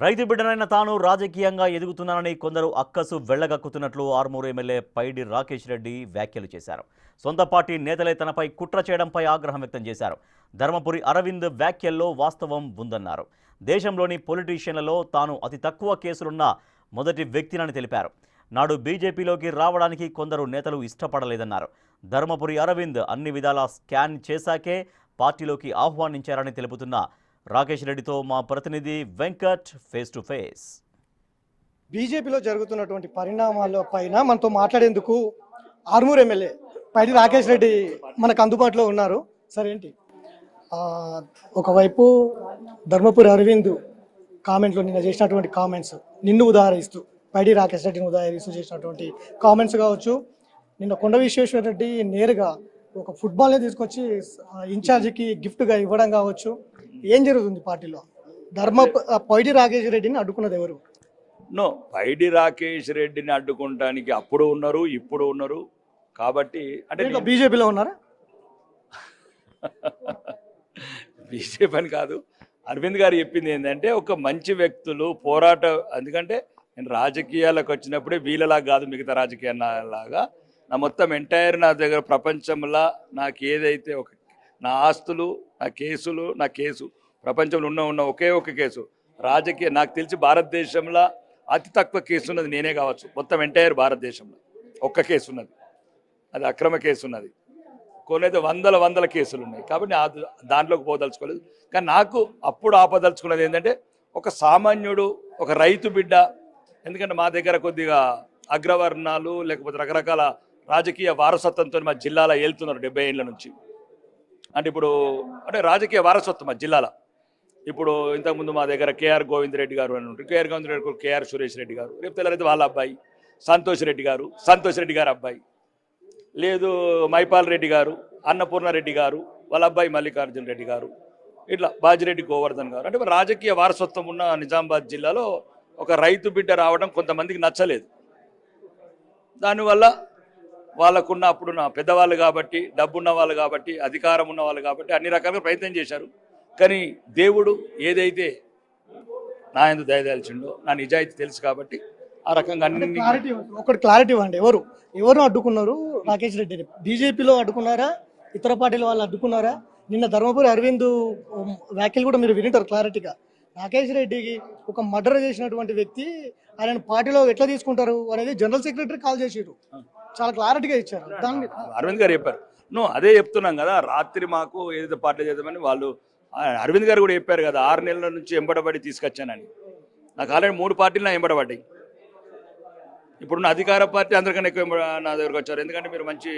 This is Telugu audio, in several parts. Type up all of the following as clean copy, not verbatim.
రైతు బిడ్డనైన తాను రాజకీయంగా ఎదుగుతున్నానని కొందరు అక్కసు వెళ్లగక్కుతున్నట్లు ఆర్మూరు ఎమ్మెల్యే పైడి రాకేష్ రెడ్డి వ్యాఖ్యలు చేశారు. సొంత పార్టీ నేతలే తనపై కుట్ర చేయడంపై ఆగ్రహం వ్యక్తం చేశారు. ధర్మపురి అరవింద్ వ్యాఖ్యల్లో వాస్తవం ఉందన్నారు. దేశంలోని పొలిటీషియన్లలో తాను అతి తక్కువ కేసులున్న మొదటి వ్యక్తినని తెలిపారు. నాడు బీజేపీలోకి రావడానికి కొందరు నేతలు ఇష్టపడలేదన్నారు. ధర్మపురి అరవింద్ అన్ని విధాలా స్కాన్ చేశాకే పార్టీలోకి ఆహ్వానించారని తెలుపుతున్న రాకేష్ రెడ్డితో మా ప్రతినిధి వెంకట్ ఫేస్ టు ఫేస్. బీజేపీలో జరుగుతున్నటువంటి పరిణామాల పైన మనతో మాట్లాడేందుకు ఆర్మూర్ ఎమ్మెల్యే పైడి రాకేష్ రెడ్డి మనకు అందుబాటులో ఉన్నారు. సరే ఏంటి, ఒకవైపు ధర్మపురి అరవింద్ కామెంట్లో నిన్న చేసినటువంటి కామెంట్స్ నిన్ను ఉదాహరిస్తూ పైడి రాకేష్ రెడ్డిని ఉదాహరిస్తూ చేసినటువంటి కామెంట్స్ కావచ్చు, నిన్న కొండ విశ్వేశ్వర రెడ్డి నేరుగా ఒక ఫుట్బాల్ని తీసుకొచ్చి ఇన్ఛార్జికి గిఫ్ట్గా ఇవ్వడం కావచ్చు, ఏం జరుగుతుంది పార్టీలో? పైడి రాకేష్ రెడ్డిని అడ్డుకున్నది ఎవరు? నో, పైడి రాకేష్ రెడ్డిని అడ్డుకోవడానికి అప్పుడు ఉన్నారు, ఇప్పుడు ఉన్నారు. కాబట్టి అంటే బీజేపీలో ఉన్నారా? బీజేపీ అని కాదు, అరవింద్ గారు చెప్పింది ఏంటంటే ఒక మంచి వ్యక్తులు పోరాట, ఎందుకంటే నేను రాజకీయాలకు వచ్చినప్పుడే వీళ్ళలాగా కాదు, మిగతా రాజకీయాలాగా నా మొత్తం ఎంటైర్ నా దగ్గర ప్రపంచంలో నాకు ఏదైతే ఒక నా ఆస్తులు, నా కేసులు, నా కేసు ప్రపంచంలో ఉన్న ఒకే ఒక కేసు రాజకీయ, నాకు తెలిసి భారతదేశంలో అతి తక్కువ కేసు ఉన్నది నేనే కావచ్చు. మొత్తం ఎంటైర్ భారతదేశంలో ఒక్క కేసు ఉన్నది, అది అక్రమ కేసు ఉన్నది. కొనైతే వందల కేసులు ఉన్నాయి. కాబట్టి దాంట్లోకి పోదలుచుకోలేదు. కానీ నాకు అప్పుడు ఆపదలుచుకున్నది ఏంటంటే ఒక సామాన్యుడు, ఒక రైతు బిడ్డ, ఎందుకంటే మా దగ్గర కొద్దిగా అగ్రవర్ణాలు లేకపోతే రకరకాల రాజకీయ వారసత్వంతో మా జిల్లాలో వెళ్తున్నారు 70 ఏళ్ళ నుంచి. అంటే ఇప్పుడు అంటే రాజకీయ వారసత్వం మా జిల్లాలో. ఇప్పుడు ఇంతకుముందు మా దగ్గర కేఆర్ గోవింద్ రెడ్డి గారు అని ఉంటారు, కేఆర్ గోవింద్ రెడ్డి కేఆర్ సురేష్ రెడ్డి గారు, రేపు తెల్లరైతే వాళ్ళ అబ్బాయి సంతోష్ రెడ్డి గారు అబ్బాయి, లేదు మైపాల్ రెడ్డి గారు, అన్నపూర్ణ రెడ్డి గారు వాళ్ళ అబ్బాయి మల్లికార్జున రెడ్డి గారు, ఇట్లా బాజిరెడ్డి గోవర్ధన్ గారు. అంటే రాజకీయ వారసత్వం ఉన్న నిజామాబాద్ జిల్లాలో ఒక రైతు బిడ్డ రావడం కొంతమందికి నచ్చలేదు. దానివల్ల వాళ్ళకున్న అప్పుడున్న పెద్దవాళ్ళు కాబట్టి, డబ్బున్న వాళ్ళు కాబట్టి, అధికారం ఉన్న వాళ్ళు కాబట్టి అన్ని రకాలుగా ప్రయత్నం చేశారు. కానీ దేవుడు ఏదైతే నా ఎందుకు దయదాల్చిండో, నా నిజాయితీ తెలుసు కాబట్టి ఆ రకంగా అన్ని క్లారిటీ ఇవ్వండి. ఎవరు అడ్డుకున్నారు రాకేష్ రెడ్డిని? బీజేపీలో అడ్డుకున్నారా, ఇతర పార్టీల వాళ్ళు అడ్డుకున్నారా? నిన్న ధర్మపురి అరవింద్ వ్యాఖ్యలు కూడా మీరు వింటారు క్లారిటీగా. రాకేష్ రెడ్డికి ఒక మర్డర్ చేసినటువంటి వ్యక్తి ఆయన పార్టీలో ఎట్లా తీసుకుంటారు అనేది జనరల్ సెక్రటరీ కాల్ చేసారు, చాలా క్లారిటీగా ఇచ్చారు. దాన్ని అరవింద్ గారు చెప్పారు. అదే చెప్తున్నాం కదా, రాత్రి మాకు ఏదైతే పార్టీ చేద్దామని వాళ్ళు అరవింద్ గారు కూడా చెప్పారు కదా, 6 నెలల నుంచి ఎంబడబడి తీసుకొచ్చానని. నాకు ఆల్రెడీ 3 పార్టీలు నా ఎంబడబడ్డాయి. ఇప్పుడున్న అధికార పార్టీ అందరికన్నా ఎక్కువ నా దగ్గరకు వచ్చారు. ఎందుకంటే మీరు మంచి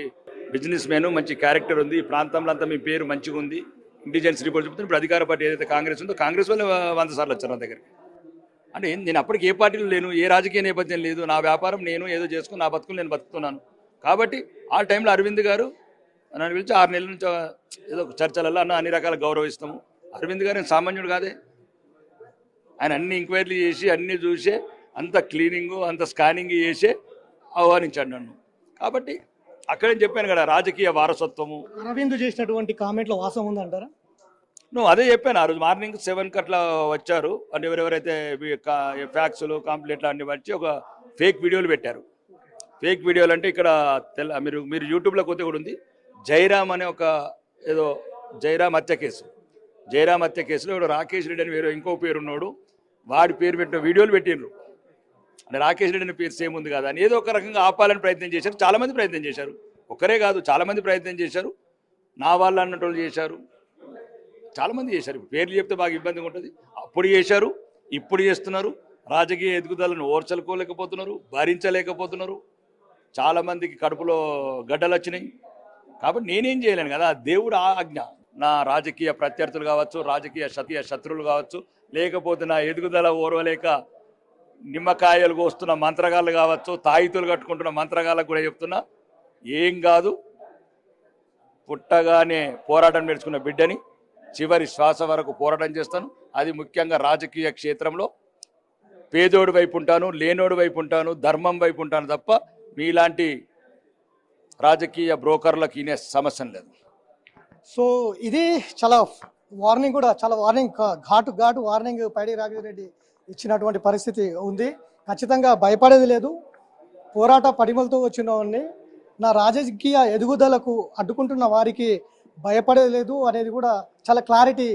బిజినెస్ మ్యాన్, మంచి క్యారెక్టర్ ఉంది, ఈ ప్రాంతంలో అంతా మీ పేరు మంచిగా ఉంది, ఇంటెలిజెన్స్ రిపోర్ట్ చెప్తున్నారు. ఇప్పుడు అధికార పార్టీ ఏదైతే కాంగ్రెస్ ఉందో కాంగ్రెస్ వాళ్ళు 100 సార్లు వచ్చారు నా దగ్గరికి. అంటే నేను అప్పటికి ఏ పార్టీలో లేను, ఏ రాజకీయ నేపథ్యం లేదు, నా వ్యాపారం నేను ఏదో చేసుకుని నా బతుకులు నేను బతుకుతున్నాను. కాబట్టి ఆ టైంలో అరవింద్ గారు నన్ను పిలిచి 6 నెలల నుంచి ఏదో చర్చలలో అన్ని రకాల గౌరవిస్తాము. అరవింద్ గారు సామాన్యుడు కాదే, ఆయన అన్ని ఎంక్వైరీలు చేసి అన్ని చూసే అంత క్లీనింగ్ అంత స్కానింగ్ చేసే ఆహ్వానించాడు నన్ను. కాబట్టి అక్కడే చెప్పాను కదా, రాజకీయ వారసత్వము. అరవింద్ చేసినటువంటి కామెంట్లో వాస్తవం ఉందంటారా? అదే చెప్పాను. ఆ రోజు మార్నింగ్ 7కి అట్లా వచ్చారు. అంటే ఎవరెవరైతే ఫ్యాక్స్లు కాంప్లైంట్లు అన్ని వచ్చి ఒక ఫేక్ వీడియోలు పెట్టారు. ఫేక్ వీడియోలు అంటే ఇక్కడ మీరు యూట్యూబ్లో కొద్ది కూడా ఉంది, జైరామ్ అనే ఒక ఏదో జైరామ్ హత్య కేసులో ఇప్పుడు రాకేష్ రెడ్డి అని వేరే ఇంకో పేరు ఉన్నాడు, వాడి పేరు పెట్టిన వీడియోలు పెట్టిండ్రు. అంటే రాకేష్ రెడ్డి అనే పేరు సేమ్ ఉంది కదా అని ఏదో ఒక రకంగా ఆపాలని ప్రయత్నం చేశారు. చాలామంది ప్రయత్నం చేశారు, ఒక్కరే కాదు చాలామంది ప్రయత్నం చేశారు. నా వాళ్ళు అన్నట్టు చేశారు, చాలామంది చేశారు. పేర్లు చెప్తే బాగా ఇబ్బందిగా ఉంటుంది. అప్పుడు చేశారు, ఇప్పుడు చేస్తున్నారు. రాజకీయ ఎదుగుదలను ఓర్చలుకోలేకపోతున్నారు, భరించలేకపోతున్నారు. చాలామందికి కడుపులో గడ్డలు వచ్చినాయి. కాబట్టి నేనేం చేయలేను కదా, దేవుడు ఆజ్ఞ. నా రాజకీయ ప్రత్యర్థులు కావచ్చు, రాజకీయ శత్రువులు కావచ్చు, లేకపోతే నా ఎదుగుదల ఓర్వలేక నిమ్మకాయలు కోస్తున్న మంత్రగాళ్ళు కావచ్చు, తాయితులు కట్టుకుంటున్న మంత్రగాళ్ళకు కూడా చెప్తున్నా, ఏం కాదు, పుట్టగానే పోరాటం నేర్చుకున్న బిడ్డని చివరి శ్వాస వరకు పోరాటం చేస్తాను. అది ముఖ్యంగా రాజకీయ క్షేత్రంలో పేదోడి వైపు ఉంటాను, లేనోడి వైపు ఉంటాను, ధర్మం వైపు ఉంటాను తప్ప మీలాంటి రాజకీయ బ్రోకర్లకు ఇనే సమస్య లేదు. సో ఇది చాలా వార్నింగ్ కూడా చాలా వార్నింగ్ ఘాటు వార్నింగ్ పైడి రాకేష్ రెడ్డి ఇచ్చినటువంటి పరిస్థితి ఉంది. ఖచ్చితంగా భయపడేది లేదు. పోరాట పడిమలతో వచ్చిన వాడిని, నా రాజకీయ ఎదుగుదలకు అడ్డుకుంటున్న వారికి భయపడేది లేదు అనేది కూడా చాలా క్లారిటీ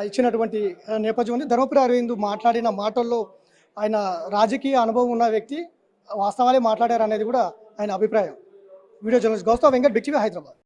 ఇచ్చినటువంటి నేపథ్యం ఉంది. ధర్మపురి అరవింద్ మాట్లాడిన మాటల్లో ఆయన రాజకీయ అనుభవం ఉన్న వ్యక్తి, వాస్తవాలే మాట్లాడారు అనేది కూడా ఆయన అభిప్రాయం. Video journalist Gaustav Venkat, big TV, Hyderabad.